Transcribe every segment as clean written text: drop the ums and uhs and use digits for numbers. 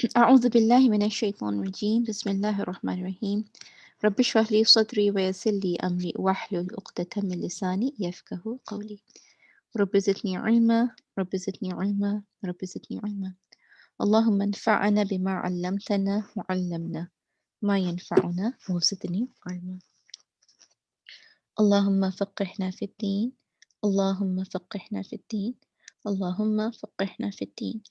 أعوذ بالله من الشيطان الرجيم بسم الله الرحمن الرحيم رب اشرح لي صدري ويسر لي أمري واحلل عقدة من لساني يفقهوا قولي رب زدني علما رب زدني علما رب زدني علما اللهم انفعنا بما علمتنا وعلمنا ما ينفعنا وزدني علما اللهم فقهنا في الدين اللهم فقهنا في الدين اللهم فقهنا في الدين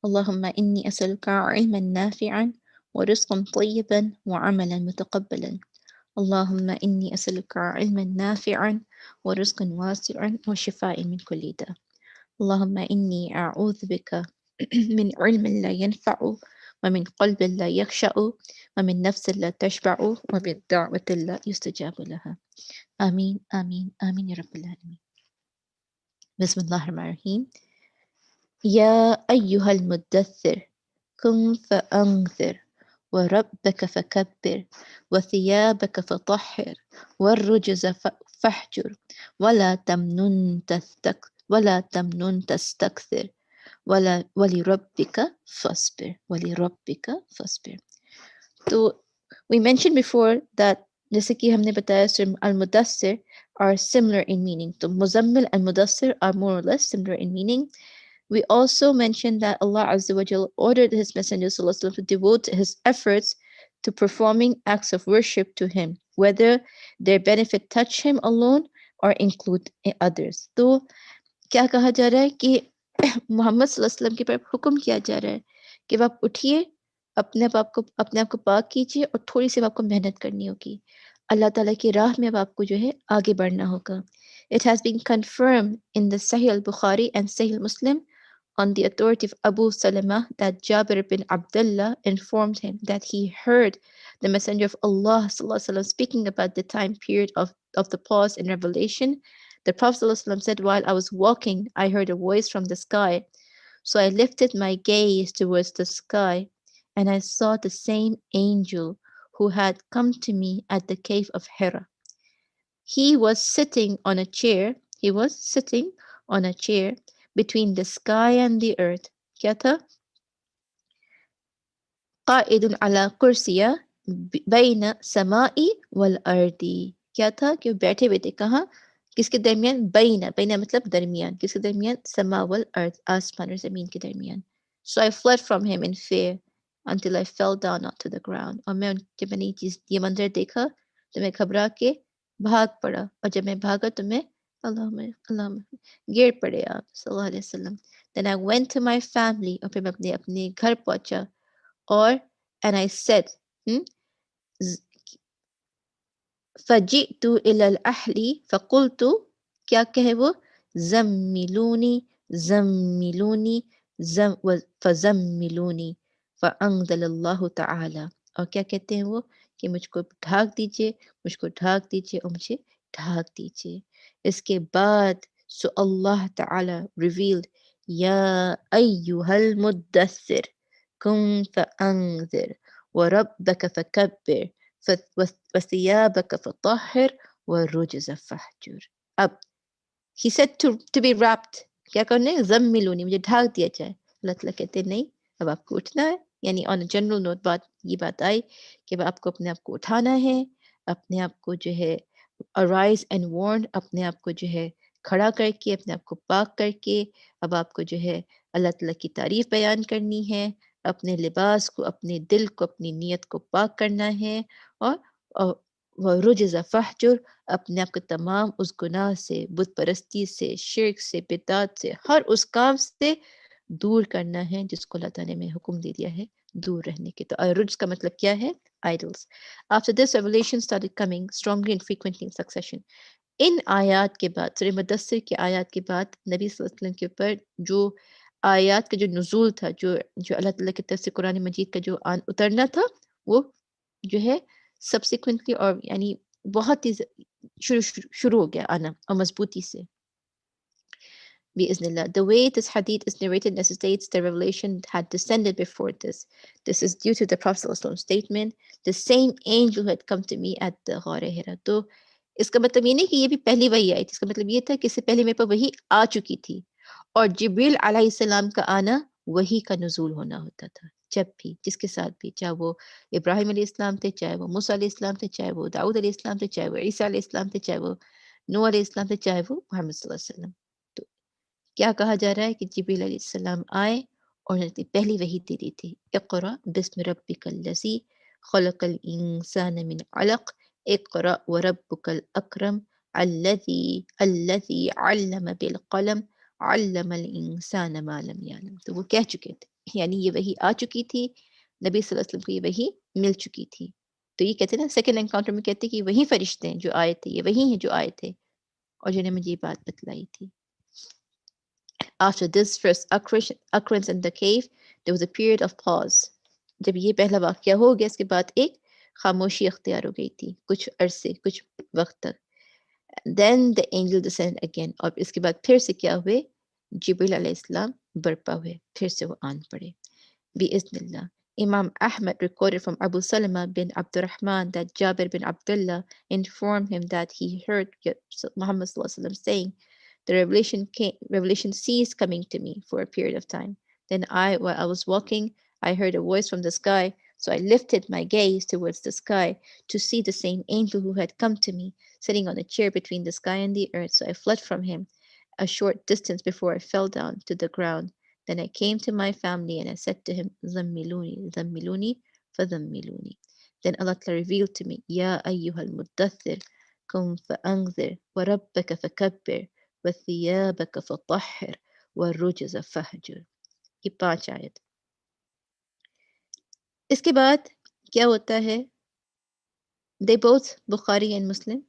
اللهم إني أسألك علما نافعا ورزقا طيبا وعملا متقبلا اللهم إني أسألك علما نافعا ورزقا واسعا وشفاء من كل داء اللهم إني أعوذ بك من علم لا ينفع ومن قلب لا يخشع ومن نفس لا تشبع ومن دعوة لا يستجاب لها آمين آمين آمين يا رب العالمين بسم الله الرحمن الرحيم يا أيها المدثر قم فأنذر وربك فكبر وثيابك فطهر والرجز فاهجر ولا تمنن تستكثر ولربك فاصبر ولربك فاصبر. So we mentioned before that जैसे कि हमने बताया al-mudassir are similar in meaning. So muzammil and mudassir are more or less similar in meaning. We also mentioned that Allah Azza wa Jal ordered His Messenger Sallallahu Alaihi Wasallam to devote his efforts to performing acts of worship to Him, whether their benefit touch Him alone or include others. तो क्या कहा जा रहा है कि मोहम्मद सल्लल्लाहु अलैहि वसल्लम के पर हुक्म किया जा रहा है कि आप उठिए, अपने आप को पाक कीजिए और थोड़ी सी आपको मेहनत करनी होगी। अल्लाह ताला की राह में अब आपको जो है आगे बढ़ना होगा। It has been confirmed in the Sahih al-Bukhari and Sahih Muslim on the authority of Abu Salama that Jabir bin Abdullah informed him that he heard the Messenger of Allah ﷺ speaking about the time period of the pause in revelation. The Prophet ﷺ said, while I was walking, I heard a voice from the sky. So I lifted my gaze towards the sky, and I saw the same angel who had come to me at the cave of Hira. He was sitting on a chair. He was sitting on a chair between the sky and the earth. क्या था? قائد على कुर्सिया بين समाई वल earthy. क्या था कि बैठे हुए थे कहाँ? किसके दरमियान? बैना मतलब दरमियान. किसके दरमियान? समा वल अर्द, आसमान और जमीन के दरमियान. So I fled from him in fear until I fell down onto the ground. और मैं जब मैंने ये मंजर देखा तो मैं घबरा के भाग पड़ा, और जब मैं भागा तो मैं अल्लाह गिर पड़े आप सल्लल्लाहु अलैहि वसल्लम. Then I went to my family, और फिर मैं अपने घर पहुंचा, और and I said, फजितु इलल अहली फकुल्तु, क्या कहे वो? जम्मिलूनी जम्मिलूनी फजम्मिलूनी फअंज़लल्लाहु तआला. और क्या कहते हैं वो कि मुझको ढाक दीजिए और मुझे ढाक दीजिए. इसके बाद सो अल्लाह ताला revealed या अय्युहल मुद्दस्सिर कुम फअंज़िर व रब्बक फकब्बिर وثيابك فطهر والرجز فاهجر. अब he said to be wrapped. क्या करने? ज़म्मिलूनी, मुझे ढाक दिया जाए. अल्लाह ताला कहते नहीं, अब आपको उठना है. यानी ऑन अ जनरल नोट ये बात आई कि अब आपको अपने आप को उठाना है, अपने आप को जो है अराइज एंड वार्न, अपने आप को जो है खड़ा करके, अपने आप को पाक करके अब आपको जो है अल्लाह ताला की तारीफ बयान करनी है, अपने लिबास को, अपने दिल को, अपनी नीयत को पाक करना है, और रुजज़ फहजुर, अपने आप को तमाम उस गुनाह से, बुत परस्ती से, शिर्क से, बिदात से, हर उस काम से दूर करना है जिसको अल्लाह ताला ने हुक्म दे दिया है दूर रहने के. तो रुज का मतलब क्या है? idols. After this, revelation started coming strongly and frequently in succession. इन आयात के बाद, सूरह मुद्दस्सिर के आयात के बाद नबी सल्लल्लाहु अलैहि वसल्लम के ऊपर जो आयात का जो नुज़ूल था, जो अल्लाह ताला की तरफ से कुरान मजीद का जो उतरना था, वो जो है सब्सिक्वेंटली और यानी बहुत ही शुरू हो गया आना, और मजबूती से. Bi-Iznillah. The way this hadith is narrated necessitates the revelation had descended before this. This is due to the Prophet ﷺ statement, the same angel who had come to me at the Ghar Hira. तो इसका मतलब ये नहीं कि ये भी पहली वही आई थी. इसका मतलब ये था कि इससे पहले मेरे पर वही आ चुकी थी, और जिब्रील अलैहिस्सलाम का आना वही का नुज़ूल होना होता था. जब भी जिसके साथ भी, चाहे वो इब्राहिम अलैहिस्सलाम थे, चाहे वो मूसा अलैहिस्सलाम थे, चाहे वो दाऊद अलैहिस्सलाम थे, चाहे वो ईसा अलैहिस्सलाम थे, चाहे वो नूह अलैहिस्सलाम थे, चाहे वो मोहम्मद सल्लल्लाहु अलैहि वसल्लम। तो क्या कहा जा रहा है कि जिब्रील अलैहिस्सलाम आए और उन्होंने पहली वही दे दी थी, इक़रा बिस्मि रब्बिकल्लज़ी खलक़ल इंसान मिन अलक़ इक़रा व रब्बुकल अकरम अल्लज़ी अल्लज़ी अल्लम बिल कलम अल्लमल इंसान मा लम यअलम। तो वो कह चुके थे, यानी ये वही आ चुकी थी, नबी सल्लल्लाहु अलैहि वसल्लम को ये वही मिल चुकी थी। तो ये कहते हैं ना, सेकंड एनकाउंटर में कहते हैं कि वही फरिश्ते हैं जो आए थे, ये वही हैं जो आए थे और जिन्होंने मुझे ये बात बतलाई थी। After this first occurrence in the cave, there was a period of pause. जब ये पहला वाक़या हो गया, इसके बाद एक खामोशी अख्तियार हो गई थी, कुछ अरसे, कुछ वक़्त तक। Then the angel descended again. और इसके बाद फिर से क्या हुए? जिब्रील अलैहिस्सलाम बरपा हुए, फिर से वो आन पड़े। Bi-Iznillah. Imam Ahmad recorded from Abu Salama bin Abdurrahman that Jabir bin Abdullah informed him that he heard Muhammad saying, the revelation ceased coming to me for a period of time. Then while I was walking, I heard a voice from the sky, so I lifted my gaze towards the sky to see the same angel who had come to me, sitting on a chair between the sky and the earth. So I fled from him a short distance before I fell down to the ground. Then I came to my family and I said to him, Zammiluni, Zammiluni, Fadhammiluni. Then Allah revealed to me, Ya ayyuhal muddaththir, kum fa'anzir, wa rabbaka fakabbir, wa thiyabaka fatahhir, wa rujaza fahjur. ये 5 आयत। इसके बाद क्या होता है? They both, Bukhari and Muslim,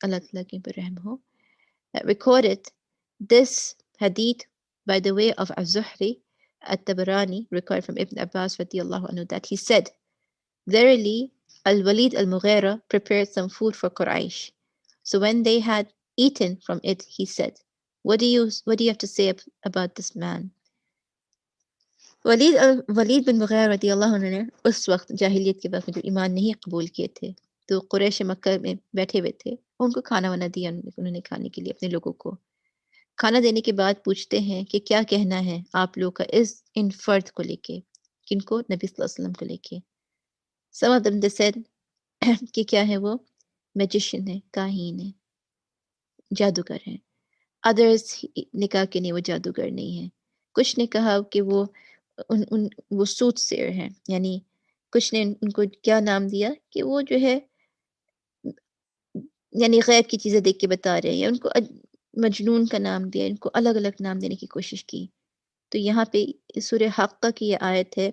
Allah Ta'ala के ऊपर रहम हो, recorded this hadith by the way of Az-Zuhri at-Tabarani, recorded from Ibn Abbas radiyallahu anhu, that he said, verily, Al-Walid al-Mughira prepared some food for Quraysh. So when they had eaten from it, he said, what do you have to say about this man? Waleed बिन मुग़ीरा रदियल्लाहु अन्हु ने उस वक्त जाहिलियत के वक्त में जो ईमान नहीं कबूल किए थे, तो कुरैश मक्का में बैठे हुए थे, उनको खाना वाना दिया उन्होंने खाने के लिए अपने लोगों को। खाना देने के बाद पूछते हैं कि क्या कहना है आप लोगों का इन फर्द को लेके, किनको? नबी सल्लल्लाहु अलैहि वसल्लम को लेके। Some of them they said कि क्या है वो? मैजिशियन है, काहीन है, जादूगर है। अदर्स ने कहा कि नहीं, वो जादूगर नहीं है। कुछ ने कहा कि वो उन उन वो सूटसेयर हैं, यानी कुछ ने उनको क्या नाम दिया कि वो जो है यानी गैब की चीज़ें देख के बता रहे हैं, या उनको मजनून का नाम दिया, इनको अलग-अलग नाम देने की कोशिश की। तो यहाँ पे सूरह हक़्क़ा की ये आयत है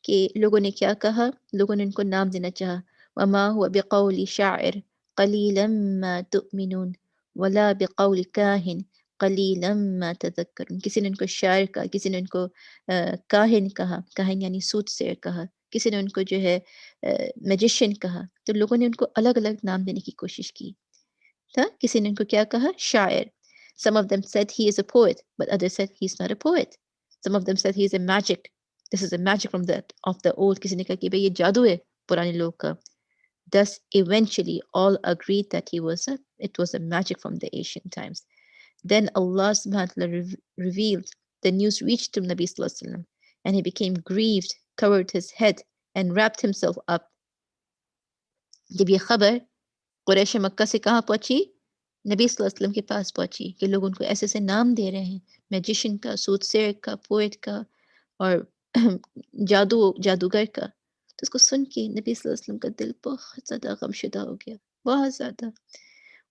कि लोगों ने क्या कहा? लोगों ने इनको नाम देना चाहा। वमा हुवा बिक़ौलि शाइर क़लीलन मा तुअमिनून वला बिक़ौलि काहिन क़लीलन मा तज़क्करून। किसी ने इनको शायर कहा, किसी ने इनको काहिन कहा, काहिन यानी सूटसेयर कहा, किसी ने उनको जो है मैजिशियन कहा। तो लोगों ने उनको अलग-अलग नाम देने की कोशिश की। था किसी ने उनको क्या कहा? शायर। Some of them said he is a poet, but others said he's not a poet. Some of them said he is a magic. This is a magic from the old. किसी ने कहा कि भाई ये जादू है पुराने लोग का। Thus, eventually, all agreed that it was a magic from the ancient times. Then Allah subhanahu wa ta'ala revealed, the news reached to Nabi sallallahu alaihi wasallam, and he became grieved, covered his head, and wrapped himself up. जब ये खबर कुरैश मक्का से कहाँ पहुंची? नबी सल्लल्लाहु अलैहि वसल्लम के पास पहुंची कि लोग उनको ऐसे ऐसे नाम दे रहे हैं, मैजिशियन का, सूटसेयर का, पोएट का और जादूगर का। तो उसको सुन के नबी सल्लल्लाहु अलैहि वसल्लम का दिल बहुत ज़्यादा गमशुदा हो गया, बहुत ज़्यादा।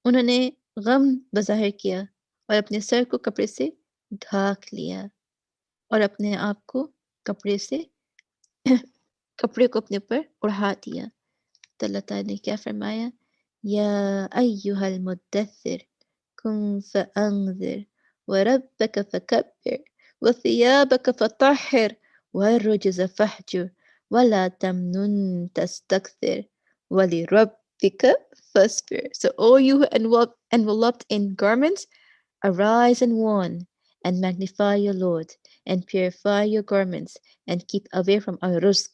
उन्होंने गम बज़ाहिर किया और अपने सर को कपड़े से ढाक लिया और अपने आप को कपड़े से कपड़े को अपने ऊपर उड़ा दिया। तो अल्लाह ताला ने क्या फरमाया? या अय्युहल मुद्दस्सिर कुम फअंज़िर वरब्बक फकब्बिर वथियाबक फतहहिर वरुज्ज़ फहजुर वला तमनुन तस्तक्थिर वलिरब्बिक fasbir. So, O you who enveloped in garments, arise and warn, and magnify your Lord, and purify your garments, and keep away from aruj,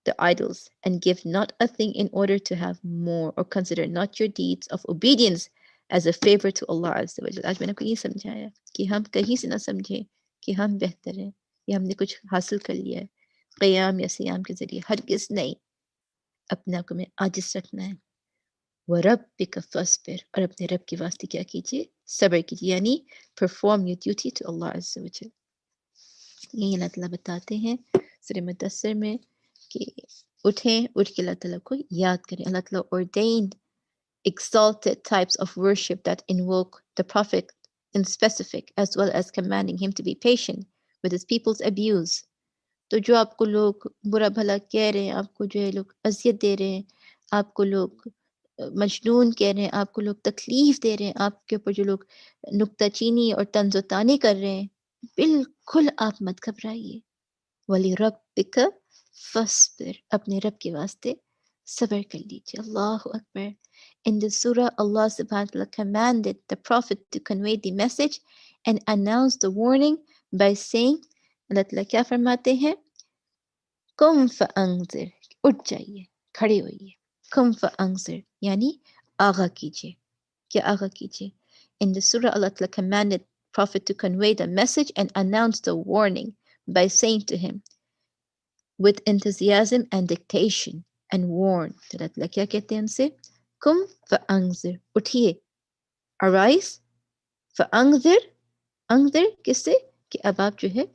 the idols, and give not a thing in order to have more, or consider not your deeds of obedience as a favor to Allah Azza wa Jal. आज मैंने आपको ये समझाया कि हम कहीं से ना समझें कि हम बेहतर हैं या हमने कुछ हासिल कर लिया है क़याम या सियाम के ज़रिए, हरगिज़ नहीं। अपने आप को में आजिज़ रखना है। व रब्बिक फ़स्बिर, और अपने रब के वास्ते क्या कीजिए? सब्र कीजिए, यानी perform your duty to Allah अज़्ज़ा व जल। यही अल्लाह ताला बताते हैं सूरह मुद्दस्सिर में कि उठें, उठ के अल्लाह ताला को याद करें। अल्लाह ताला ordained exalted types of worship that invoke the Prophet in specific, as well as commanding him to be patient with his people's abuse. तो जो आपको लोग बुरा भला कह रहे हैं, आपको जो है लोग अज़ियत दे रहे हैं, आपको लोग मजनून कह रहे हैं, आपको लोग तकलीफ़ दे रहे हैं, आपके ऊपर जो लोग नुक्ताचीनी और तंज़-ओ-तानी कर रहे हैं, बिल्कुल आप मत घबराइए। वलिरब्बिक फ़स्बिर, अपने रब के वास्ते सब्र कर लीजिए। अल्लाहु Akbar. In the surah, Allah subhanahu wa ta'ala commanded the Prophet to convey the message and announce the warning by saying, अल्लाह ताला क्या फरमाते हैं? कुम फ़अंज़िर, उठ जाइए, खड़े होइए। कुम फ़अंज़िर यानी आगा कीजिए। क्या आगा कीजिए? In the surah, Allah ta'ala commanded Prophet to convey the message and announce the warning by saying to him, with enthusiasm and dictation, and warn. तो अल्लाह ताला क्या कहते हैं उनसे? कुम फ़अंज़िर, उठिए, arise, फ़अंज़िर, अंज़िर किससे? कि अब आप जो है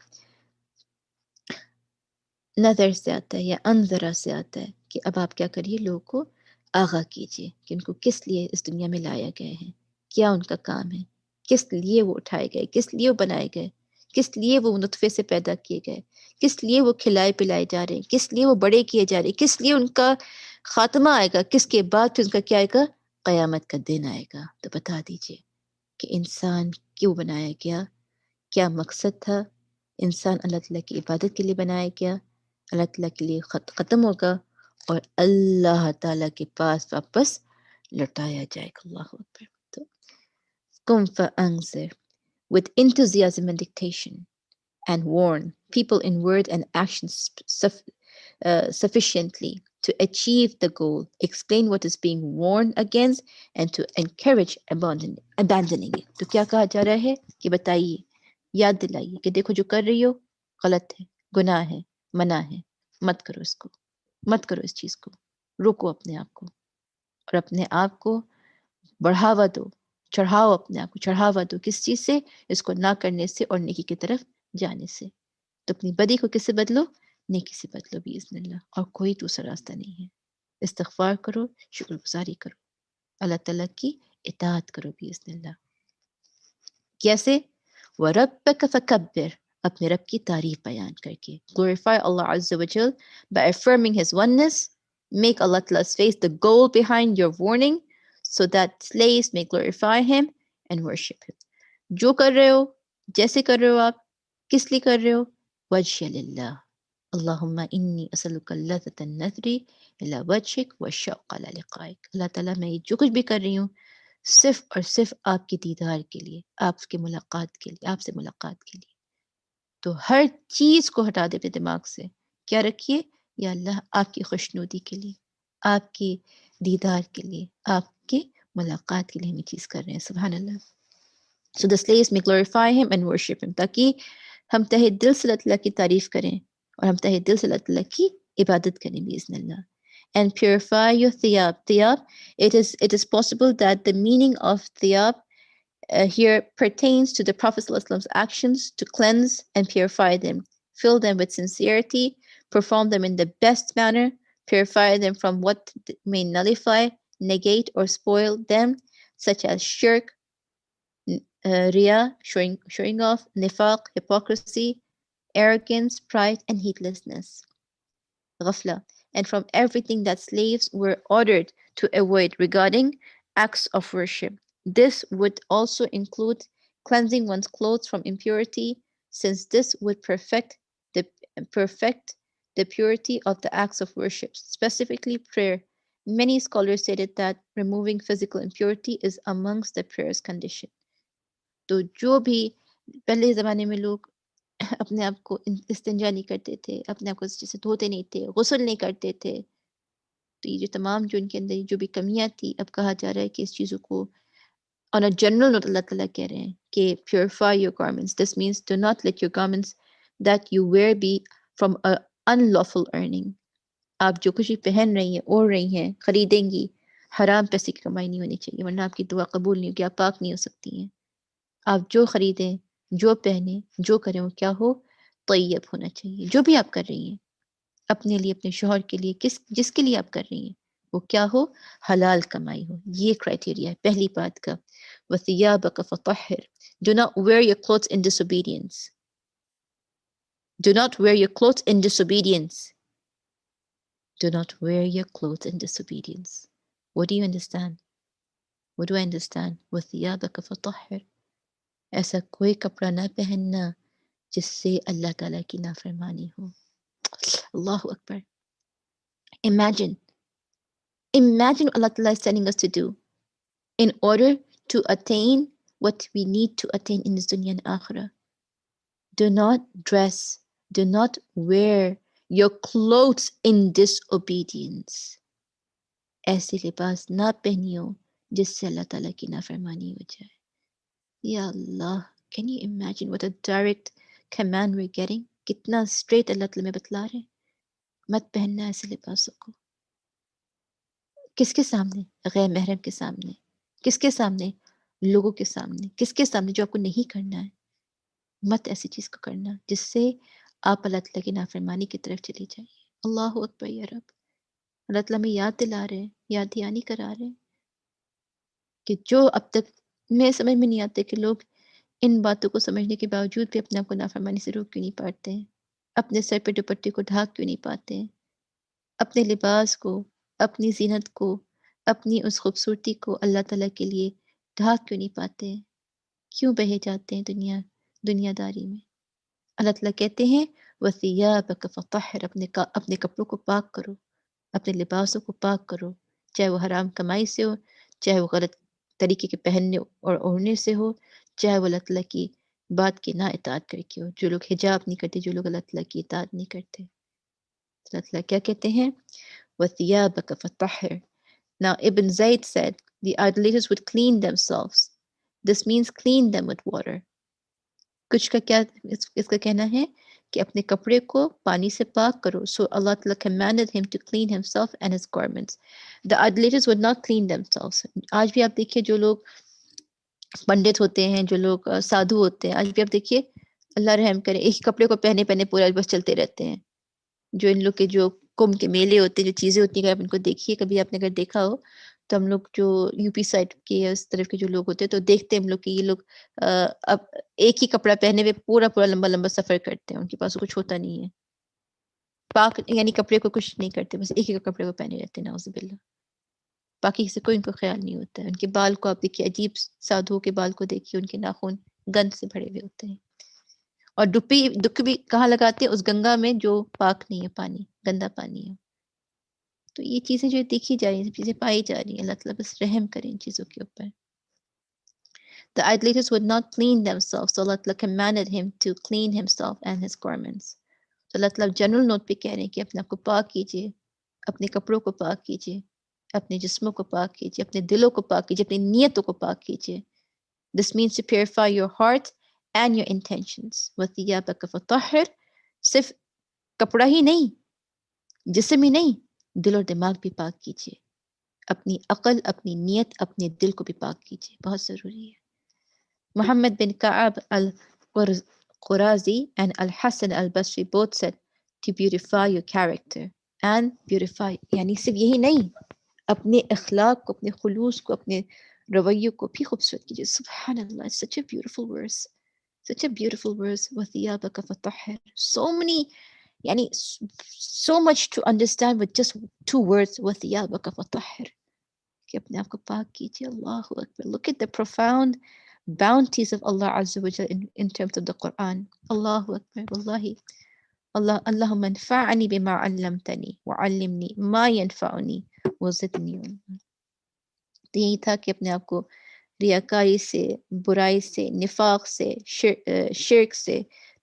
नज़र से आता है या अंज़रा से आता है कि अब आप क्या करिए, लोगों को आगाह कीजिए कि उनको किस लिए इस दुनिया में लाया गया है, क्या उनका काम है, किस लिए वो उठाए गए, किस लिए वो बनाए गए, किस लिए वो नुतफ़े से पैदा किए गए, किस लिए वो खिलाए-पिलाए जा रहे हैं, किस लिए वो बड़े किए जा रहे हैं, किस लिए उनका ख़ात्मा आएगा, किसके बाद फिर उनका क्या आएगा? क़यामत का दिन आएगा। तो बता दीजिए कि इंसान क्यों बनाया गया? क्या मकसद था? इंसान अल्लाह ताला की इबादत के लिए बनाया गया, अल्लाह ताला के लिए ख़त्म होगा और अल्लाह ताला के पास वापस लौटाया जाएगा। अल्लाहु अकबर। तो कुम फ़अंज़िर, with enthusiasm and dictation, and warn people in word and action sufficiently to achieve the goal, explain what is being warned against, and to encourage abandoning it. तो क्या कहा जा रहा है कि बताइए, याद दिलाइए कि देखो जो कर रही हो गलत है, गुनाह है, मना है, मत करो इसको, मत करो इस चीज़ को, रोको अपने आप को और अपने आप को बढ़ावा दो, चढ़ाओ अपने आप को, चढ़ावा दो किस चीज़ से? इसको ना करने से और नेकी की तरफ जाने से। तो अपनी बदी को किससे बदलो? नेकी से बदलो बिइज़्निल्लाह, और कोई दूसरा रास्ता नहीं है। इस्तिग़फ़ार करो, शुक्रगुज़ारी करो, अल्लाह ताला की इताअत करो बिइज़्निल्लाह। कैसे? वरब्बक फकब्बिर, अपने रब की तारीफ बयान करके। Glorify Allah Azza wa Jal by affirming His oneness. Make Allah Ta'ala's face the goal behind your warning, so that slaves may glorify Him and worship Him. जो कर रहे हो, जैसे कर रहे हो आप, किस लिए कर रहे हो? वजह लिल्लाह। अल्लाहुम्मा इन्नी असअलुका लज़्ज़तन नज़री इला वजहिक व शौक़ अला लिक़ाइक। अल्लाह ताला मैं ये जो कुछ भी कर रही हूँ सिर्फ़ और सिर्फ़ आपके दीदार के लिए, आपकी मुलाकात के लिए, आपसे मुलाकात के लिए। तो हर चीज़ को हटा दे अपने दिमाग से। क्या रखिए? या अल्लाह आपकी खुशनुदी के लिए, आपके दीदार के लिए, आपके मुलाकात के लिए हम ये चीज़ कर रहे हैं। सुभान अल्लाह। So the slaves may glorify him and worship him, ताकि हम तहे दिल से अल्लाह ताला की तारीफ करें और हम तहे दिल से अल्लाह ताला की इबादत करें बिइज़्निल्लाह। And purify your thiyab. Thiyab, it is possible that the meaning of thiyab here pertains to the Prophet ﷺ's actions to cleanse and purify them, fill them with sincerity, perform them in the best manner, purify them from what may nullify, negate, or spoil them, such as shirk, riya, showing off, nifaq, hypocrisy, arrogance, pride, and heedlessness, ghafla, and from everything that slaves were ordered to avoid regarding acts of worship. This would also include cleansing one's clothes from impurity, since this would the perfect the purity of the acts of worship, specifically prayer. Many scholars stated that removing physical impurity is amongst the prayer's condition. तो जो भी पहले ज़माने में लोग अपने आप को इस्तिंजा नहीं करते थे, अपने आप को अच्छे से धोते नहीं थे, गुस्ल नहीं करते थे। तो ये जो तमाम जो इनके अंदर जो भी कमियाँ थी, अब कहा जा रहा है कि इस चीज़ों को On a general note, Allah Ta'ala कह रहे हैं कि purify your garments. This means do not let your garments that you wear be from a unlawful earning. आप जो कुछ भी पहन रही हैं, ओढ़ रही हैं, खरीदेंगी, हराम पैसे की कमाई नहीं होनी चाहिए, वरना आपकी दुआ कबूल नहीं होगी, आप पाक नहीं हो सकती हैं। आप जो खरीदें, जो पहने, जो करें, वो क्या हो? तय्यब होना चाहिए। जो भी आप कर रही हैं, अपने लिए, अपने शौहर के लिए, जिसके लिए आप कर रही हैं, वो क्या हो? हलाल कमाई हो। ये क्राइटेरिया है पहली बात का। वसियाबक फतहहिर, do not wear your clothes in disobedience, do not wear your clothes in disobedience, do not wear your clothes in disobedience. What do you understand? What do I understand? वसियाबक फतहहिर, ऐसा कोई कपड़ा ना पहनना जिससे अल्लाह ताला की नाफरमानी हो। Allahu Akbar. Imagine, imagine what Allah Ta'ala is telling us to do in order to attain what we need to attain in this dunya and akhirah. Do not dress, do not wear your clothes in disobedience. ऐसे लिबास ना पहनियो जिससे अल्लाह ताला की नाफरमानी हो जाए. Ya Allah, can you imagine what a direct command we're getting? कितना straight अल्लाह ताला में बतला रहे हैं. मत पहनना ऐसे लिबासों को. किसके सामने? गैर महरम के सामने. किसके सामने? लोगों के सामने. किसके सामने? जो आपको नहीं करना है. मत ऐसी चीज को करना जिससे आप अल्लाह ताला की नाफरमानी की तरफ चली जाइए. अल्लाहु अकबर या रब. अल्लाह ताला में याद दिला रहे हैं, याद दहानी करा रहे हैं कि जो अब तक मैं समझ में नहीं आते कि लोग इन बातों को समझने के बावजूद भी अपने आप को नाफरमानी से रोक क्यों नहीं पाते हैं, अपने सर पे दुपट्टे को ढाक क्यों नहीं पाते हैं, अपने लिबास को, अपनी जीनत को, अपनी उस खूबसूरती को अल्लाह ताला के लिए ढाक क्यों नहीं पाते हैं, क्यों बहे जाते हैं दुनियादारी में. अल्लाह ताला कहते हैं वसियाबक फतहहिर, अपने कपड़ों को पाक करो, अपने लिबासों को पाक करो, चाहे वो हराम कमाई से हो, चाहे वो गलत तरीके के पहनने और ओढ़ने से हो, चाहे वो अल्लाह ताला की बात की ना इताअत करके हो. जो लोग हिजाब नहीं करते, जो लोग अल्लाह ताला की इताअत नहीं करते, अल्लाह ताला क्या कहते हैं? وَثِيَابَكَ فَطَهِّرْ. Now Ibn Zayd said the idolaters would clean themselves. This means clean them with water. कुछ का क्या इसका कहना है कि अपने कपड़े को पानी से पाक करो. So Allah Ta'ala commanded him to clean himself and his garments. The idolaters would not clean themselves. आज भी आप देखिए जो लोग पंडित होते हैं, जो लोग साधु होते हैं, आज भी आप देखिए अल्लाह रहम करे, एक ही कपड़े को पहने पहने पूरा बस चलते रहते हैं. जो इन लोग के जो कुंभ के मेले होते हैं, जो चीज़ें होती हैं, अगर आप इनको देखिए, कभी आपने अगर देखा हो, तो हम लोग जो यूपी साइड के या इस तरफ के जो लोग होते हैं, तो देखते हैं हम लोग कि ये लोग अब एक ही कपड़ा पहने हुए पूरा लंबा सफर करते हैं. उनके पास कुछ होता नहीं है, पाक यानी कपड़े को कुछ नहीं करते, बस एक ही कपड़े को पहने रहते हैं. नाउज़ुबिल्लाह. बाकी से कोई उनको ख्याल नहीं होता है. उनके बाल को आप देखिए, अजीब साधुओं के बाल को देखिए, उनके नाखून गंद से भरे हुए होते हैं. और डुबकी भी कहाँ लगाते हैं? उस गंगा में जो पाक नहीं है पानी, गंदा पानी है. तो ये चीज़ें जो देखी जा रही हैं, चीज़ें पाई जा रही हैं, अल्लाह ताला बस रहम करें इन चीज़ों के ऊपर. The idolaters would not clean themselves, so Allah Ta'ala commanded him to clean himself and his garments. तो अल्लाह ताला जनरल नोट पे कह रहे हैं कि अपने आप को पाक कीजिए, अपने कपड़ों को पाक कीजिए, अपने जिस्मों को पाक कीजिए, अपने दिलों को पाक कीजिए, अपनी नियतों को पाक कीजिए. This means to purify your heart and your intentions. وَثِيَابَكَ فَطَهِّرْ, सिर्फ कपड़ा ही नहीं, जिस्म ही नहीं, दिल और दिमाग भी पाक कीजिए. अपनी अकल, अपनी नियत, अपने दिल को भी पाक कीजिए. बहुत ज़रूरी है. Muhammad bin Ka'ab al-Qurazi and Al-Hasan al-Basri both said to beautify your character and beautify यानी सिर्फ यही नहीं, अपने अखलाक को, अपने खुलूस को, अपने रवैयों को भी खूबसूरत कीजिए. Subhanallah, it's such a beautiful verse. Such a beautiful verse. وَثِيَابَكَ فَطَهِّرْ. So many, yani, so much to understand with just two words. وَثِيَابَكَ فَطَهِّرْ. कि अपने आप को पाक कीजिए. Allahu Akbar. Look at the profound bounties of Allah Azza wa Jal in terms of the Quran. Allahu Akbar. Wallahi. Allahumma anfa'ani bima 'allamtani wa 'allimni ma yanfa'uni wa zidni ilma. तो यही था कि अपने आप को रियाकारी से, बुराई से, निफाक से, शिर्क से,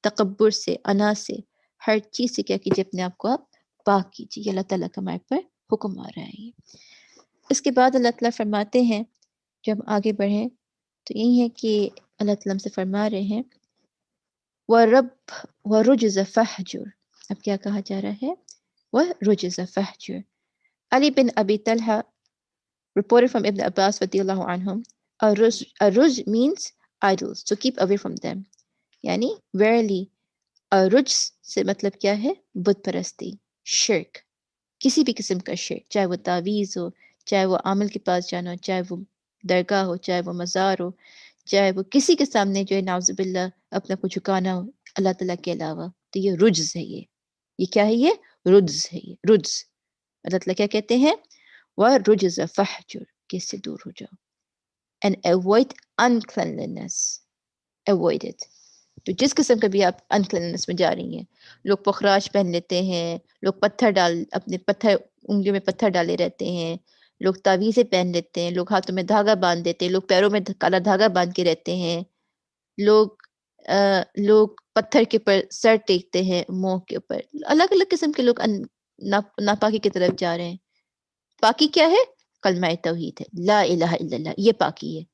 तकब्बुर से, अना से, हर चीज़ से क्या कीजिए, अपने आप को आप पाक कीजिए. अल्लाह ताला का हमारे पर हुक्म आ रहा है. इसके बाद अल्लाह ताला फरमाते हैं, जब आगे बढ़ें, तो यही है कि अल्लाह ताला हमसे फरमा रहे हैं वरब वरुजज़ फहजुर। अब क्या कहा जा रहा है? वरुजज़ फहजुर। Ali bin Abi Talha reported from Ibn Abbas radiyallahu anhum, Aruj means idols, so keep away from them. यानी verily अरुज से मतलब क्या है? बुत परस्ती, शिर्क, किसी भी किस्म का शिर्क, चाहे वो तावीज़ हो, चाहे वो आमिल के पास जाना हो, चाहे वो दरगाह हो, चाहे वो मज़ार हो, चाहे वो किसी के सामने जो है नाउज़ुबिल्लाह अपने को झुकाना हो अल्लाह ताला के अलावा, तो ये रुज्ज़ है ये। ये क्या है ये? रुज्ज़ है ये, रुज्ज़। अल्लाह ताला क्या कहते हैं? वरुज्ज़ फहजुर, कि इससे दूर हो जाओ। And avoid uncleanliness. Avoid it. तो जिस किस्म का भी आप अनक्लीननेस में जा रही हैं, लोग पुखराज पहन लेते हैं, लोग पत्थर डाल अपने पत्थर उंगलियों में पत्थर डाले रहते हैं, लोग तावीज़ें पहन लेते हैं, लोग हाथों में धागा बांध देते हैं, लोग पैरों में काला धागा बांध के रहते हैं, लोग लोग पत्थर के ऊपर सर टेकते हैं, मुंह के ऊपर, अलग अलग किस्म के लोग नापाकी की तरफ जा रहे हैं। पाकी क्या है? कलमा तौहीद है, ला इलाहा इल्लल्लाह, ये पाकी है।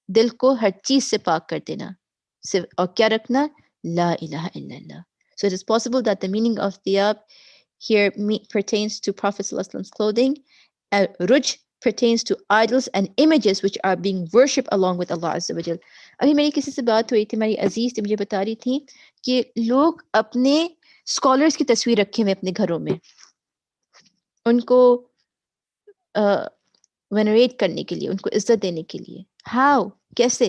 दिल को हर चीज से पाक कर देना, सिर्फ और क्या रखना? ला इलाहा इल्लल्लाह. So it is possible that the meaning of thiyab here pertains to Prophet ﷺ's clothing. Ruj pertains to idols and images which are being worshipped along with Allah Azza wa Jal. अभी मेरी किसी से बात हुई थी, मेरी अजीज थी, मुझे बता रही थी कि लोग अपने स्कॉलर्स की तस्वीर रखे हुए अपने घरों में, उनको वेनरेट करने के लिए, उनको इज्जत देने के लिए। हाउ? कैसे?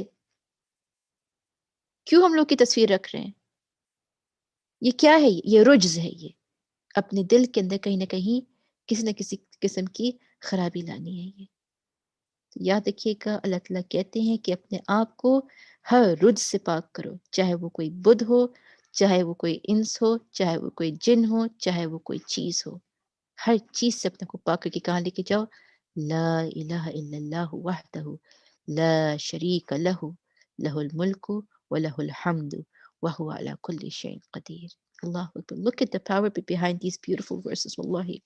क्यों हम लोग की तस्वीर रख रहे हैं? ये क्या है? ये रुज्ज़ है ये। अपने दिल के अंदर कहीं न कहीं किसी न किसी किस्म की खराबी लानी है ये। तो याद रखिएगा अल्लाह ताला कहते हैं कि अपने आप को हर रुज्ज़ से पाक करो, चाहे वो कोई बुत हो, चाहे वो कोई इंस हो, चाहे वो कोई जिन हो, चाहे वो कोई चीज़ हो। हर चीज़ से अपने को पाक करके कहाँ लेके जाओ? ला इलाहा इल्लल्लाहु वहदहु ला शरीका लहु लहुल मुल्कु व लहुल हम्दु व हुवा अला कुल्ली शैइन क़दीर। Allahu Akbar. Look at the power behind these beautiful verses. Wallahi.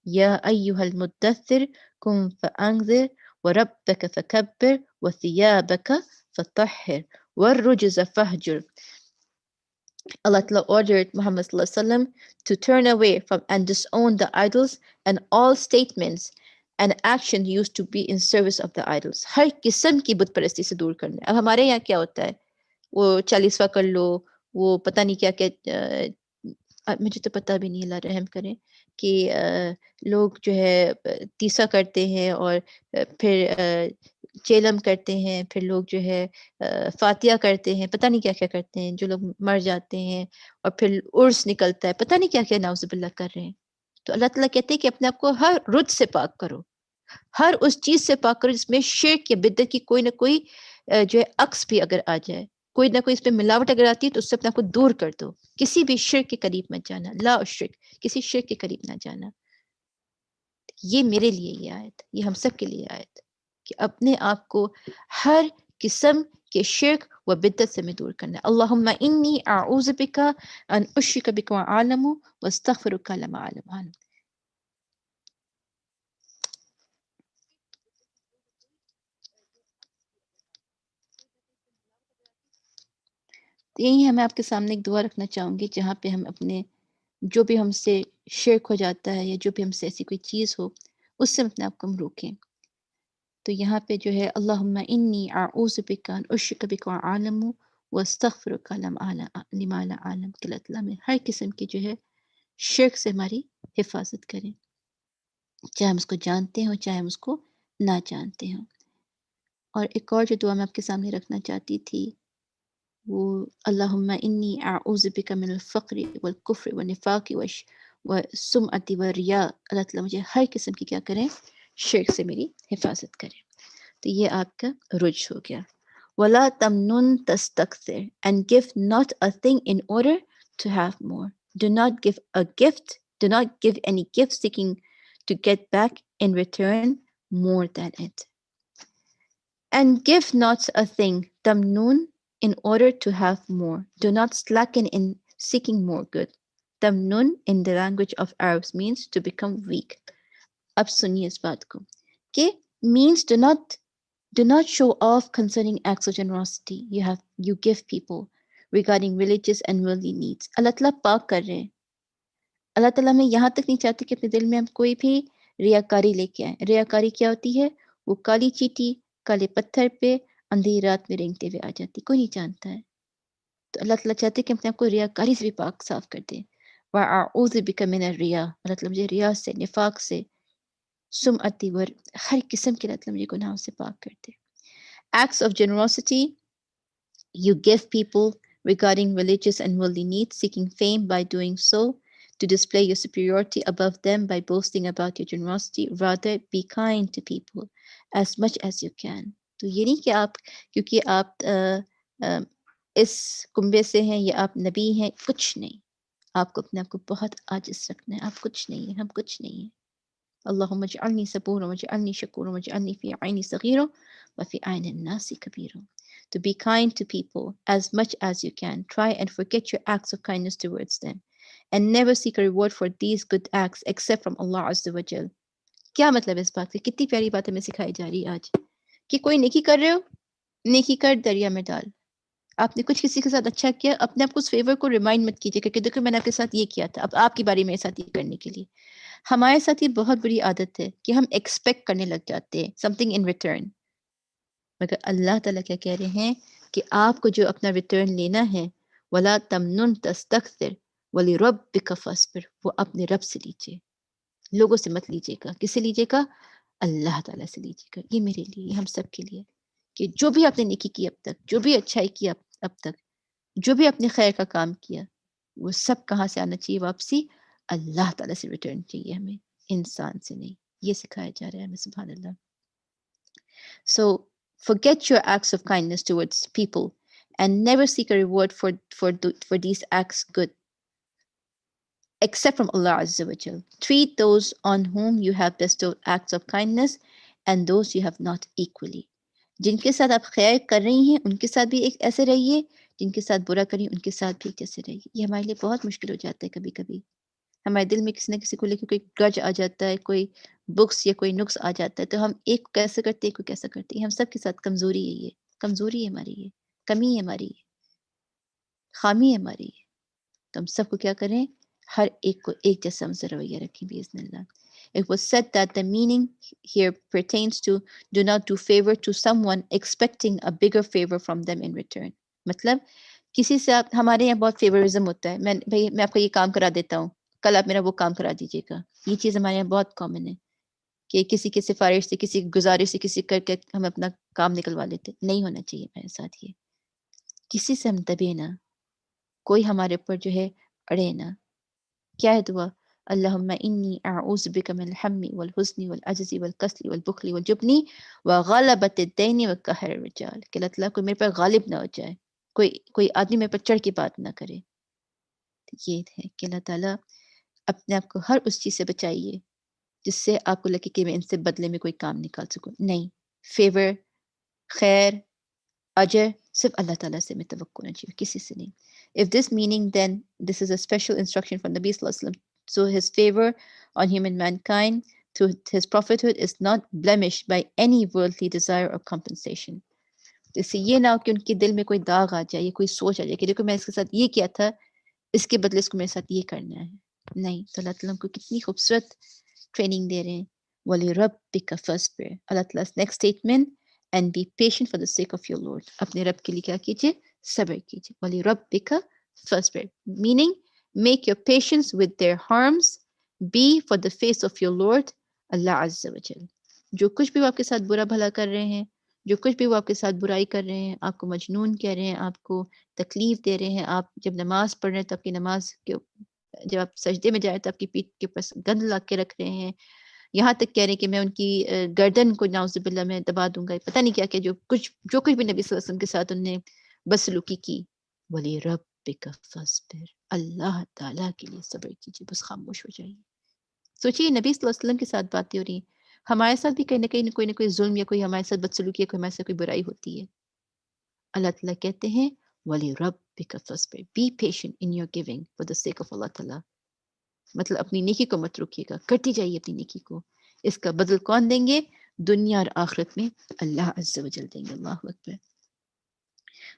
Ya ayyuhal muddaththir kum fa'anzir wa rabbaka fakabbir wa thiyabaka fatahhir wa rujza fahjur. Allah Ta'ala ordered Muhammad Sallallahu Alaihi Wasallam to turn away from and disown the idols and all statements and action used to be in service of the idols. हर किस्म की बुत परस्ती से दूर करना है। अब हमारे यहाँ क्या होता है? वो 40वां कर लो, वो पता नहीं क्या-क्या मुझे तो पता भी नहीं, अल्लाह रहम करे कि लोग जो है तीसा करते हैं और फिर चेलम करते हैं, फिर लोग जो है फातिया करते हैं, पता नहीं क्या-क्या करते हैं, जो लोग मर जाते हैं और फिर उर्स निकलता है, पता नहीं क्या-क्या नाउज़ुबिल्लाह कर रहे हैं। तो अल्लाह ताला कहते हैं कि अपने आप को हर रुत से पाक करो, हर उस चीज़ से पाक करो जिसमें शिर्क या बिदअत की कोई न कोई जो है अक्स भी अगर आ जाए, कोई ना कोई इसमें मिलावट अगर आती है तो उससे अपने आप को दूर कर दो। किसी भी शिर्क के करीब मत जाना, ला उश्रिक, किसी शिर्क के करीब ना जाना। ये मेरे लिए ये आयत, ये हम सब के लिए आयत कि अपने आप को हर किस्म के शिर्क व बिदअत से हमें दूर करना है। अल्लाहुम्मा इन्नी अऊज़ु बिका अन उश्रिका बिका व अअलमु व अस्तगफिरुका लमा अअलम। तो यही है, मैं आपके सामने एक दुआ रखना चाहूँगी जहाँ पे हम अपने जो भी हमसे शिर्क हो जाता है या जो भी हमसे ऐसी कोई चीज़ हो, उससे अपने आप को हम रोकें। तो यहाँ पे जो है अल्लाहुम्मा इन्नी अऊज़ु बिका अन उश्रिका बिका व अअलमु व अस्तगफिरुका लिमा ला अअलम कि अल्लाह ताला हमें हर किस्म की जो है शिर्क से हमारी हिफ़ाज़त करें। चाहे हम उसको जानते हों, चाहे हम उसको ना जानते हों। और एक और जो दुआ मैं आपके सामने रखना चाहती थी, वो अल्लाहुम्मा इन्नी अऊज़ु बिका मिनल फ़क़्रि वल कुफ़्रि व निफ़ाक़ि व सुमअति व रिया। अल्लाह ताला मुझे हर किस्म की क्या करें? शिर्क से मेरी हिफ़ाज़त करें। तो ये आपका रुज हो गया। वला तमनुन तस्तक्थिर and give not a thing in order to have more. Do not give a gift, do not give any gift seeking to get back in return more than it. And give not a thing, tamnun, in order to have more. Do not slacken in seeking more good. Tamnun in the language of Arabs means to become weak. अब सुनिए इस बात को कि means do not Do not show off concerning acts of generosity you give people regarding religious and worldly needs. अल्लाह ताला पाक कर रहे हैं. अल्लाह ताला में यहाँ तक नहीं चाहते कि अपने दिल में हम कोई भी रियाकारी लेके आए. रियाकारी क्या होती है? वो काली चीटी काले पत्थर पे अंधेरी रात में रेंगते हुए आ जाती. कोई नहीं जानता है. तो अल्लाह ताला चाहते हैं कि अपने आप को रियाकारी से भी पाक साफ कर दें. वअऊज़ु बिका मिनर रिया. अल्लाह ताला मुझे रिया से, निफाक से, सुमअती वर हर किस्म के अल्लाह ताला मुझे गुनाहों से पाक कर दे. Acts of generosity you give people regarding religious and worldly needs, seeking fame by doing so, to display your superiority above them by boasting about your generosity. Rather, be kind to people as much as you can. तो ये नहीं कि आप क्योंकि आप इस कुंबे से हैं या आप नबी हैं, कुछ नहीं. आपको अपने आप को बहुत आजिज़ रखना है. आप कुछ नहीं हैं, हम कुछ नहीं हैं. اللهم اجعلني صبورا واجعلني شكورا واجعلني في عيني صغيرا وفي عين الناس كبيرا. To be kind to people as much as you can. Try and forget your acts of kindness towards them. And never seek a reward for these good acts except from Allah Azza wa Jal. क्या मतलब इस बात की? कितनी प्यारी बात हमें सिखाई जा रही है आज कि कोई नेकी कर रहे हो, नेकी कर दरिया में डाल. आपने कुछ किसी के साथ अच्छा किया, अपने आप को उस फेवर को रिमाइंड मत कीजिए कि देखो मैंने आपके साथ ये किया था, अब आपकी बारी मेरे साथ ये करने के लिए. हमारे साथ ये बहुत बड़ी आदत है कि हम एक्सपेक्ट करने लग जाते हैं समथिंग इन रिटर्न. मगर अल्लाह ताला क्या कह रहे हैं कि आपको जो अपना रिटर्न लेना है, वला तमनुन तस्तक्थिर वली रब्बिका फस्बिर, वो अपने रब से लीजिए, लोगों से मत लीजिएगा. किससे लीजिएगा? अल्लाह ताला से लीजिएगा. ये मेरे लिए, हम सब के लिए, कि जो भी आपने नेकी की अब तक, जो भी अच्छाई की अब तक, जो भी आपने खैर का काम किया, वो सब कहाँ से आना चाहिए वापसी? अल्लाह ताला से रिटर्न चाहिए हमें, इंसान से नहीं. ये सिखाया जा रहा है हमें. सुभान अल्लाह. So forget your acts of kindness towards people and never seek a reward for these acts good except from Allah Azza wa Jal. Treat those on whom you have bestowed acts of kindness and those you have not equally. जिनके साथ आप खैर कर रही हैं उनके साथ भी एक ऐसे रहिए, जिनके साथ बुरा करिए उनके साथ भी एक जैसे रहिए. ये हमारे लिए बहुत मुश्किल हो जाता है कभी कभी. हमारे दिल में किसी न किसी को लेकर कोई ग्रज आ जाता है, कोई बुक्स या कोई नुक्स आ जाता है, तो हम एक को कैसे करते हैं, एक को कैसा करते हैं. हम सब के साथ कमजोरी है ये, कमजोरी है हमारी ये, कमी है हमारी ये, खामी है हमारी ये. तो हम सबको क्या करें? हर एक को एक जैसा हमसे रवैया रखें बिइज़्निल्लाह. It was said that the meaning here pertains to do not do favor to someone expecting a bigger favor from them in return. मतलब किसी से आप, हमारे यहाँ बहुत फेवरिज्म होता है. मैं आपका ये काम करा देता हूँ, कल आप मेरा वो काम करा दीजिएगा. ये चीज़ हमारे यहाँ बहुत कॉमन है कि किसी की सिफारिश से, किसी की गुजारिश से, किसी करके हम अपना काम निकलवा लेते. नहीं होना चाहिए मेरे साथ ये. किसी से हम दबे ना, कोई हमारे ऊपर जो है अड़े ना. क्या है दुआ? अल्लाहुम्मा इन्नी अऊज़ु बिका मिनल हम्मी वल हुज़्नि वल अज्ज़ि वल कसली वल बुख़्लि वल जुब्नी व ग़लबतिद दैनि व क़हरिर रिजाल. कि अल्लाह ताला कोई मेरे पर गालिब ना हो जाए, कोई आदमी मेरे पर चढ़ के बात ना करे. तो ये है कि अल्लाह ताला अपने आप को हर उस चीज़ से बचाइए जिससे आपको लगे कि मैं इनसे बदले में कोई काम निकाल सकूँ. नहीं, फ़ेवर, खैर, अजर सिर्फ अल्लाह ताला से हमें तवक्कुल होना चाहिए, किसी से नहीं. If this meaning, then this is a special instruction from Nabi Sallallahu Alaihi Wasallam. So his favor on human mankind through his prophethood is not blemished by any worldly desire or compensation. तो इससे ये ना हो कि उनके दिल में कोई दाग आ जाए या कोई सोच आ जाए कि देखो मैं इसके साथ ये किया था, इसके बदले इसको मेरे साथ ये करना है. नहीं, तो अल्लाह ताला को कितनी खूबसूरत ट्रेनिंग दे रहे हैं. वली रब्बिका फस्बिर. अल्लाह ताला next statement, and be patient for the sake of your Lord. अपने रब के लिए क्या कीजिए? सब्र कीजिए. वली रब्बिका फस्बिर. Meaning, make your patience with their harms be for the face of your Lord, Allah Azza wa Jal. जो कुछ भी वो आपके साथ बुरा भला कर रहे हैं, जो कुछ भी वो आपके साथ बुराई कर रहे हैं, आपको मजनून कह रहे हैं, आपको तकलीफ दे रहे हैं, आप जब नमाज पढ़ रहे हैं तो आपकी नमाज के, जब आप सजदे में जा रहे हैं तो आपकी पीठ के ऊपर गंद ला के रख रहे हैं, यहाँ तक कह रहे हैं कि मैं उनकी गर्दन को नाउज़ुबिल्लाह मैं दबा दूँगा. पता नहीं क्या-क्या जो कुछ भी नबी सल्लल्लाहु अलैहि वसल्लम के साथ उन्होंने बदसलूकी की. वली रब्बिका फस्बिर. अल्लाह ताला के लिए सब्र कीजिए, बस खामोश हो जाइए. सोचिए नबी सल्लल्लाहु अलैहि वसल्लम के साथ बातें हो रही हैं. हमारे साथ भी कहीं न कोई ज़ुल्म या कोई हमारे साथ बदसलूकी या कोई हमारे साथ कोई बुराई होती है. अल्लाह ताला कहते हैं वली रब्बिका फस्बिर. Be patient in your giving for the sake of अल्लाह ताला. मतलब अपनी नेकी को मत रोकिएगा, करती जाइए अपनी नेकी को. इसका बदल कौन देंगे? दुनिया और आखिरत में अल्लाह अज़्ज़ा व जल देंगे। अल्लाहु Akbar.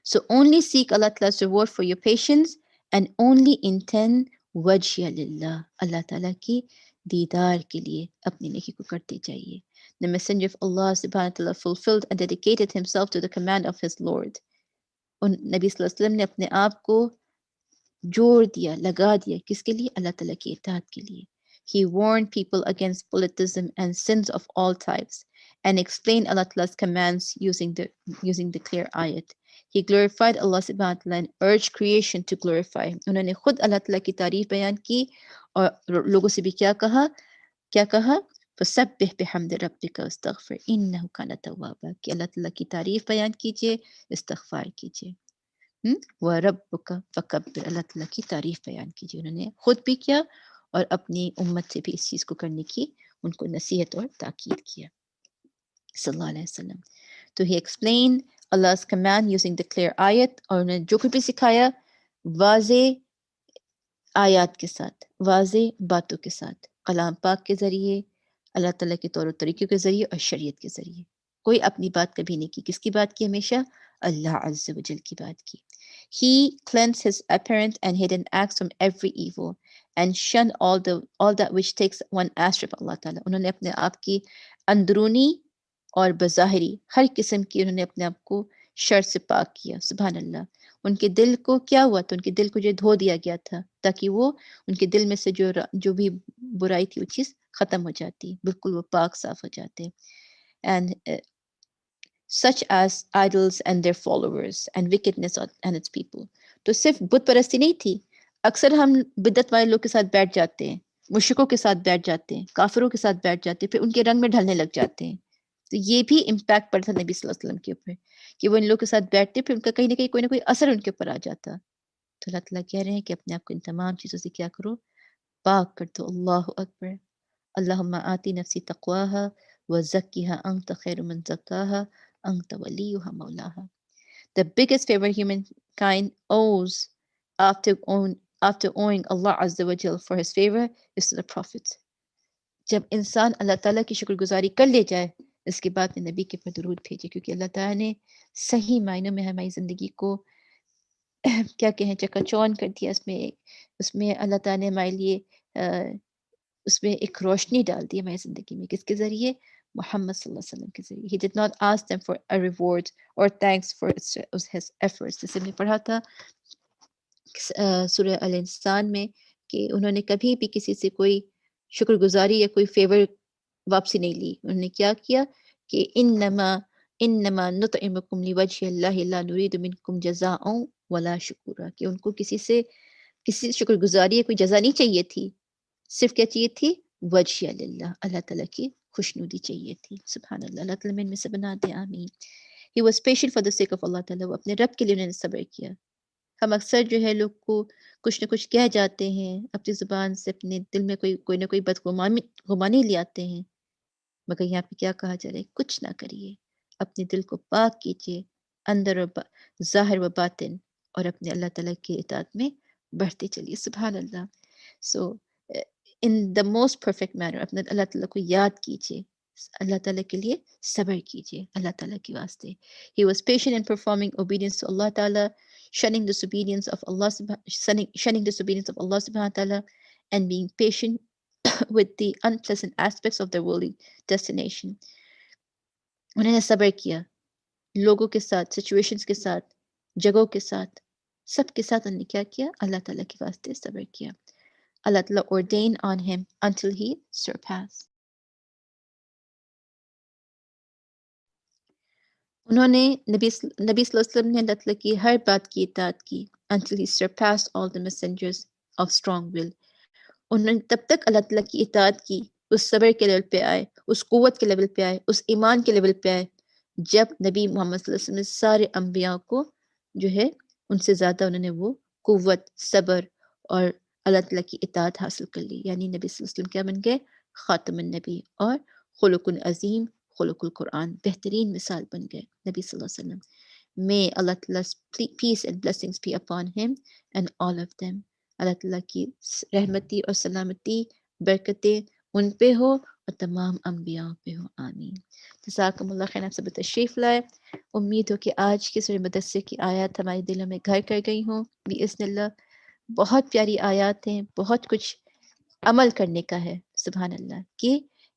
So only seek Allah Ta'ala's reward for your patience and only intend wajhi lillah. Allah Ta'ala की दीदार के लिए अपनी नेकी को करते जाइए. The messenger of Allah subhanahu wa ta'ala fulfilled and dedicated himself to the command of his Lord. उन नबी सल्लल्लाहु अलैहि वसल्लम ने अपने आप को जोड़ दिया, लगा दिया किसके लिए? अल्लाह ताला की इताअत के लिए. He warned people against politism and sins of all types and explained Allah Ta'ala's commands using the clear ayat. He glorified Allah subhanahu wa ta'ala and urged creation to glorify him. उन्होंने खुद अल्लाह ताला की तारीफ बयान की और लोगों से भी क्या कहा? फसब्बिह बिहम्दि रब्बिका वस्तगफिर इन्नहु काना तव्वाबा कि अल्लाह ताला की तारीफ बयान कीजिए, इस्तिगफार कीजिए. व रब्बुका फकब्बिर अल्लाह ताला की तारीफ बयान कीजिए. उन्होंने खुद भी किया और अपनी उम्मत से भी इस चीज़ को करने की उनको नसीहत और ताकीद किया. सल्लल्लाहु अलैहि वसल्लम. तो he explained Allah's command using the clear ayat और उन्होंने जो कुछ भी सिखाया वाज़े आयात के साथ, वाज़े बातों के साथ, कलाम पाक के ज़रिए, अल्लाह ताला के तौर तरीक़ों के ज़रिए और शरीयत के ज़रिए. कोई अपनी बात कभी नहीं की. किसकी बात की हमेशा? अल्लाह अज़्ज़ा व जल की बात की. He cleansed his apparent and hidden acts from every evil and shunned all that which takes one astray from Allah Ta'ala. उन्होंने अपने आप की अंदरूनी और बज़ाहिरी हर किस्म की उन्होंने अपने आप को शर से पाक किया. सुभान अल्लाह. उनके दिल को क्या हुआ? तो उनके दिल को जो धो दिया गया था ताकि वो उनके दिल में से जो भी बुराई थी वो चीज़ ख़त्म हो जाती, बिल्कुल वो पाक साफ हो जाते. And such as idols and their followers and wickedness and its people. तो सिर्फ बुत परस्ती नहीं थी. अक्सर हम बिदत वाले लोग के साथ बैठ जाते हैं, मुश्रिकों के साथ बैठ जाते हैं, काफिरों के साथ बैठ जाते हैं, फिर उनके रंग में ढलने लग जाते हैं. तो ये भी इम्पैक्ट पड़ता नबी सल्लल्लाहु अलैहि वसल्लम के ऊपर कि वो इन लोगों के साथ बैठते फिर उनका कहीं ना कहीं कोई ना कोई असर उनके ऊपर आ जाता. तो अल्लाह ताला कह रहे हैं कि अपने आप को इन तमाम चीज़ों से क्या करो? पाक कर दो. अल्लाह अकबर. अल्लाहुम्मा आती नफ्सी तक़वाहा व ज़क्किहा अंत खैरु मन ज़क्काहा अंत वलियुहा मौलाहा. The biggest favor humankind owes after owing, after owing Allah Azza wa Jal for his favor is to the Prophet. जब इंसान अल्लाह ताला की शुक्रगुजारी कर ले जाए इसके बाद में नबी के पर दुरूद भेजे क्योंकि अल्लाह ताला ने सही मायनों में हमारी ज़िंदगी को क्या कहें चकाचौंध कर दिया. उसमें अल्लाह ताला ने हमारे लिए उसमें एक रोशनी डाल दी हमारी ज़िंदगी में. किसके ज़रिए? मोहम्मद सल्लल्लाहु अलैहि वसल्लम के ज़रिए. He did not ask them for a reward or thanks for his efforts. जैसे हमने पढ़ा था सूरह अल इंसान में कि उन्होंने कभी भी किसी से कोई शुक्रगुजारी या कोई फेवर वापसी नहीं ली. उन्होंने क्या किया कि इन्नमा इन्नमा नुतइमुकुम लिवजहिल्लाहि ला नुरीदु मिनकुम जज़ाअन वला शुकुरा कि उनको किसी शुक्रगुजारी या कोई जज़ा नहीं चाहिए थी. सिर्फ क्या चाहिए थी? वजह लिल्लाह अल्लाह ताला की खुशनुदी चाहिए थी. सुभान अल्लाह. अल्लाह ताला में से बना दे. आमीन. He was patient for the sake of Allah ताला. वो अपने रब के लिए उन्होंने सब्र किया. हम अक्सर जो है लोग को कुछ न कुछ कह जाते हैं अपनी ज़ुबान से अपने दिल में कोई ना कोई बदगुमानी ले आते हैं. मगर यहाँ पे क्या कहा जा रहा है? कुछ ना करिए. अपने दिल को पाक कीजिए अंदर और ज़ाहिर व बातिन और अपने अल्लाह ताला की इताअत में बढ़ते चलिए. सुभान अल्लाह. So in the most perfect manner अपने अल्लाह ताला को याद कीजिए. अल्लाह ताला के लिए सब्र कीजिए अल्लाह ताला के वास्ते. He was patient in performing obedience to Allah Ta'ala, shunning disobedience of Allah shunning disobedience of Allah subhanahu wa ta'ala and being patient with the unpleasant aspects of their worldly destination. उन्होंने सब्र किया लोगों के साथ, situations के साथ, जगहों के साथ, सबके साथ उन्होंने क्या किया? अल्लाह ताला के वास्ते सब्र किया. Allah Ta'ala ordained on him until he surpassed. उन्होंने नबी सल्लल्लाहु अलैहि वसल्लम ने अल्लाह ताला की हर बात की इताअत की until he surpassed all the messengers of strong will. उन्होंने तब तक अल्लाह ताला की इताअत की उस सब्र के लेवल पे आए, उस कुव्वत के लेवल पे आए, उस ईमान के लेवल पे आए जब नबी मोहम्मद सल्लल्लाहु अलैहि वसल्लम ने सारे अंबिया को जो है उनसे ज़्यादा उन्होंने वो कुव्वत, सब्र और अल्लाह ताला की इताअत हासिल कर ली. यानी नबी सल्लल्लाहु अलैहि वसल्लम क्या बन गए? ख़ातमुन नबी और खुलुकुल अज़ीम, खुलुकुल कुरान बेहतरीन मिसाल बन गए नबी सल्लल्लाहु अलैहि वसल्लम. May Allah Ta'ala's peace and blessings be upon him and all of them. अल्लाह ताला की रहमती और सलामती बरकतें उन पे हो और तमाम अम्बियाओं पे हो, आमीन। जज़ाकुमुल्लाह खैर, आप सब तशरीफ़ लाए। उम्मीद हो कि आज की सूरह मुदस्सिर की आयत हमारे दिलों में घर कर गई हों बिइज़्निल्लाह। बहुत प्यारी आयत हैं, बहुत कुछ अमल करने का है। सुभान अल्लाह कि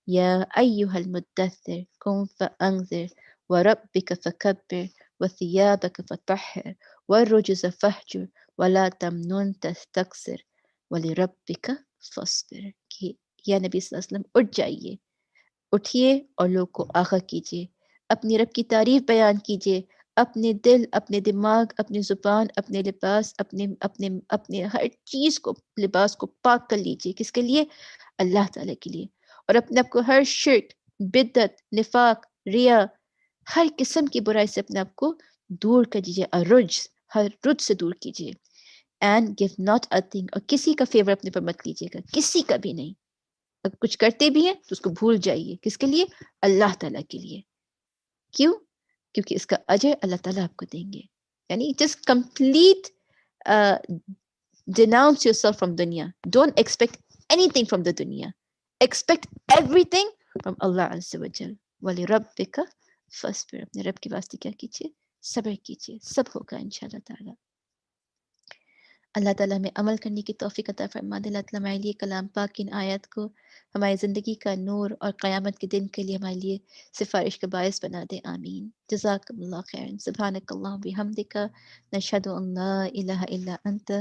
या अय्युहल मुद्दस्सिर कुम फअंज़िर व रब्बिक फकब्बिर व सियाबक फतहहिर वरुजुज़ फहजुर वला तमनुन तस्तक्सिर वलिरब्बिक फस्बिर कि या नबी सल्लल्लाहु अलैहि वसल्लम उठ जाइए, उठिए और लोग को आगाह कीजिए, अपनी रब की तारीफ बयान कीजिए, अपने दिल, अपने दिमाग, अपनी ज़ुबान, अपने लिबास, अपने अपने अपने हर चीज़ को, लिबास को पाक कर लीजिए। किसके लिए? अल्लाह ताला के लिए। और अपने आप को हर शिर्क, बिद्दत, निफाक, रिया, हर किस्म की बुराई से अपने आप को दूर कर दीजिए। अरुज, हर रुज से दूर कीजिए। And give not a thing, और किसी का फेवर अपने पर मत लीजिएगा, किसी का भी नहीं। अगर कुछ करते भी हैं तो उसको भूल जाइए। किसके लिए? अल्लाह ताला के लिए। क्यों? क्योंकि इसका अजर अल्लाह ताला आपको देंगे। यानी just complete denounce yourself from dunya. Don't expect anything from the dunya. Expect everything from Allah Azza wa Jal. वली रब्बिका फस्बिर, अपने रब के वास्ते क्या कीजिए? सब्र कीजिए, सब होगा इंशाल्लाह ताला। अल्लाह ताला हमें अमल करने की तौफ़ीक अता फ़रमा दे। अल्लाह ताला हमारे लिए कलाम पाक की इन आयत को हमारी ज़िंदगी का नूर और क़यामत के दिन के लिए हमारे लिए सिफ़ारिश का बायस बना दे, आमीन। जज़ाकमुल्लाह खैरन। सुब्हानकल्लाहुम्मा व बिहम्दिका नशहदु अन ला इलाहा इल्ला अंत